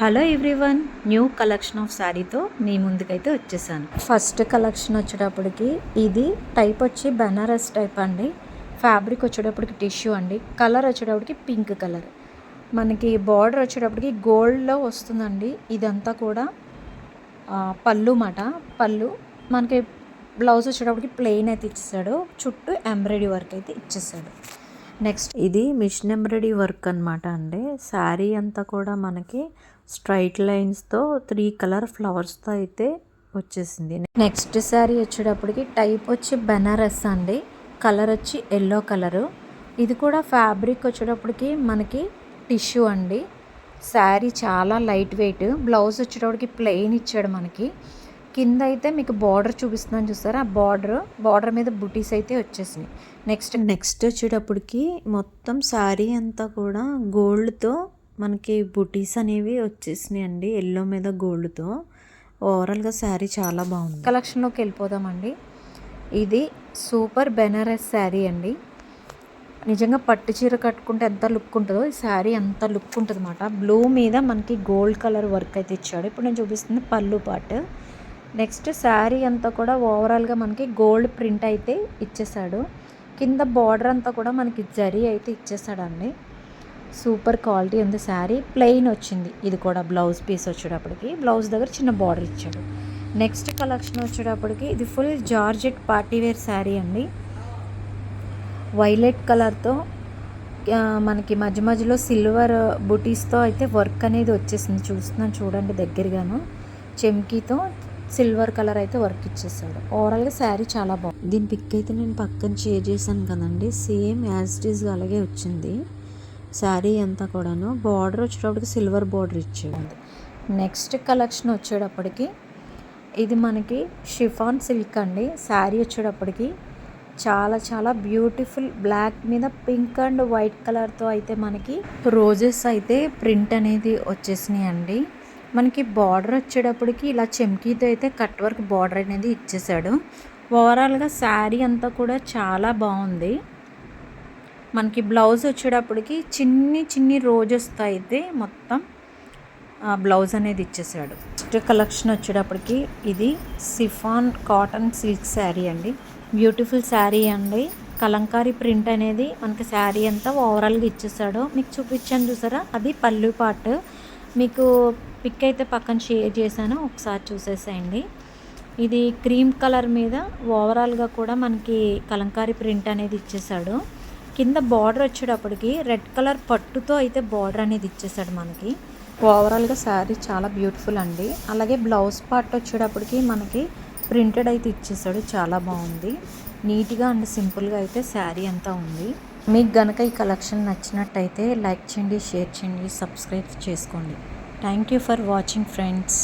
Hello everyone, new collection of శారీతో మీ ముందుకైతే వచ్చేసాను. ఫస్ట్ కలెక్షన్ వచ్చేటప్పటికి ఇది టైప్ వచ్చి బెనారస్ టైప్ అండి. ఫ్యాబ్రిక్ వచ్చేటప్పటికి టిష్యూ అండి. కలర్ వచ్చేటప్పటికి పింక్ కలర్. మనకి బార్డర్ వచ్చేటప్పటికి గోల్డ్లో వస్తుందండి. ఇదంతా కూడా పళ్ళు మాట. పళ్ళు మనకి బ్లౌజ్ వచ్చేటప్పటికి ప్లెయిన్ అయితే ఇచ్చేసాడు. చుట్టూ ఎంబ్రాయిడరీ వర్క్ అయితే ఇచ్చేసాడు. నెక్స్ట్ ఇది మిషన్ ఎంబ్రాయిడరీ వర్క్ అనమాట అండి. శారీ అంతా కూడా మనకి స్ట్రైట్ లైన్స్తో 3 కలర్ ఫ్లవర్స్తో అయితే వచ్చేసింది. నెక్స్ట్ శారీ వచ్చేటప్పటికి టైప్ వచ్చి బెనారస్ అండి. కలర్ వచ్చి ఎల్లో కలరు. ఇది కూడా ఫ్యాబ్రిక్ వచ్చేటప్పటికి మనకి టిష్యూ అండి. శారీ చాలా లైట్ వెయిట్. బ్లౌజ్ వచ్చేటప్పటికి ప్లెయిన్ ఇచ్చాడు మనకి. కింద అయితే మీకు బార్డర్ చూపిస్తున్నాను చూసారా, ఆ బార్డర్ మీద బుటీస్ అయితే వచ్చేసినాయి. నెక్స్ట్ వచ్చేటప్పటికి మొత్తం శారీ అంతా కూడా గోల్డ్తో మనకి బుటీస్ అనేవి వచ్చేసినాయి అండి. ఎల్లో మీద గోల్డ్తో. ఓవరాల్గా శారీ చాలా బాగుంది. కలెక్షన్లోకి వెళ్ళిపోదామండి. ఇది సూపర్ బెనారస్ శారీ అండి. నిజంగా పట్టు చీర కట్టుకుంటే ఎంత లుక్ ఉంటుందో ఈ శారీ అంత లుక్ ఉంటుంది అన్నమాట. బ్లూ మీద మనకి గోల్డ్ కలర్ వర్క్ అయితే ఇచ్చాడు. ఇప్పుడు నేను చూపిస్తుంది పళ్ళు పార్ట్. నెక్స్ట్ శారీ అంతా కూడా ఓవరాల్గా మనకి గోల్డ్ ప్రింట్ అయితే ఇచ్చేసాడు. కింద బార్డర్ అంతా కూడా మనకి జరీ అయితే ఇచ్చేసాడండి. సూపర్ క్వాలిటీ ఉంది శారీ. ప్లెయిన్ వచ్చింది. ఇది కూడా బ్లౌజ్ పీస్ వచ్చేటప్పటికి బ్లౌజ్ దగ్గర చిన్న బార్డర్ ఇచ్చాడు. నెక్స్ట్ కలెక్షన్ వచ్చేటప్పటికి ఇది ఫుల్ జార్జెట్ పార్టీవేర్ శారీ అండి. వైలెట్ కలర్తో మనకి మధ్య మధ్యలో సిల్వర్ బుటీస్తో అయితే వర్క్ అనేది వచ్చేసింది. చూస్తున్నాను చూడండి దగ్గరగాను. చెమ్కీతో సిల్వర్ కలర్ అయితే వర్క్ ఇచ్చేసాడు. ఓవరాల్గా శారీ చాలా బాగుంది. దీని పిక్ అయితే నేను పక్కన షేర్ చేశాను కదండి. సేమ్ యాజ్ ఇట్ ఈస్గా అలాగే వచ్చింది శారీ అంతా కూడాను. బార్డర్ వచ్చేటప్పటికి సిల్వర్ బార్డర్ ఇచ్చాడు. నెక్స్ట్ కలెక్షన్ వచ్చేటప్పటికి ఇది మనకి షిఫాన్ సిల్క్ అండి. శారీ వచ్చేటప్పటికి చాలా చాలా బ్యూటిఫుల్ బ్లాక్ మీద పింక్ అండ్ వైట్ కలర్తో అయితే మనకి రోజెస్ అయితే ప్రింట్ అనేది వచ్చేసినాయి అండి. మనకి బార్డర్ వచ్చేటప్పటికి ఇలా చెమ్కీతో అయితే కట్ వర్క్ బార్డర్ అనేది ఇచ్చేసాడు. ఓవరాల్గా శారీ అంతా కూడా చాలా బాగుంది. మనకి బ్లౌజ్ వచ్చేటప్పటికి చిన్ని రోజెస్తో అయితే మొత్తం బ్లౌజ్ అనేది ఇచ్చేసాడు. నెక్స్ట్ కలెక్షన్ వచ్చేటప్పటికి ఇది సిఫాన్ కాటన్ సిల్క్ శారీ అండి. బ్యూటిఫుల్ శారీ అండి. కలంకారీ ప్రింట్ అనేది మనకి శారీ అంతా ఓవరాల్గా ఇచ్చేసాడు. మీకు చూపించాను చూసారా, అది పళ్ళు పార్ట్. మీకు పిక్ అయితే పక్కన షేర్ చేశాను, ఒకసారి చూసేసేయండి. ఇది క్రీమ్ కలర్ మీద ఓవరాల్గా కూడా మనకి కలంకారీ ప్రింట్ అనేది ఇచ్చేసాడు. కింద బార్డర్ వచ్చేటప్పటికి రెడ్ కలర్ పట్టుతో అయితే బార్డర్ అనేది ఇచ్చేసాడు మనకి. ఓవరాల్గా శారీ చాలా బ్యూటిఫుల్ అండి. అలాగే బ్లౌజ్ పార్ట్ వచ్చేటప్పటికి మనకి ప్రింటెడ్ అయితే ఇచ్చేసాడు. చాలా బాగుంది. నీట్గా అండ్ సింపుల్గా అయితే శారీ అంతా ఉంది. మీకు గనక ఈ కలెక్షన్ నచ్చినట్టయితే లైక్ చేయండి, షేర్ చేయండి, సబ్స్క్రైబ్ చేసుకోండి. Thank you for watching friends.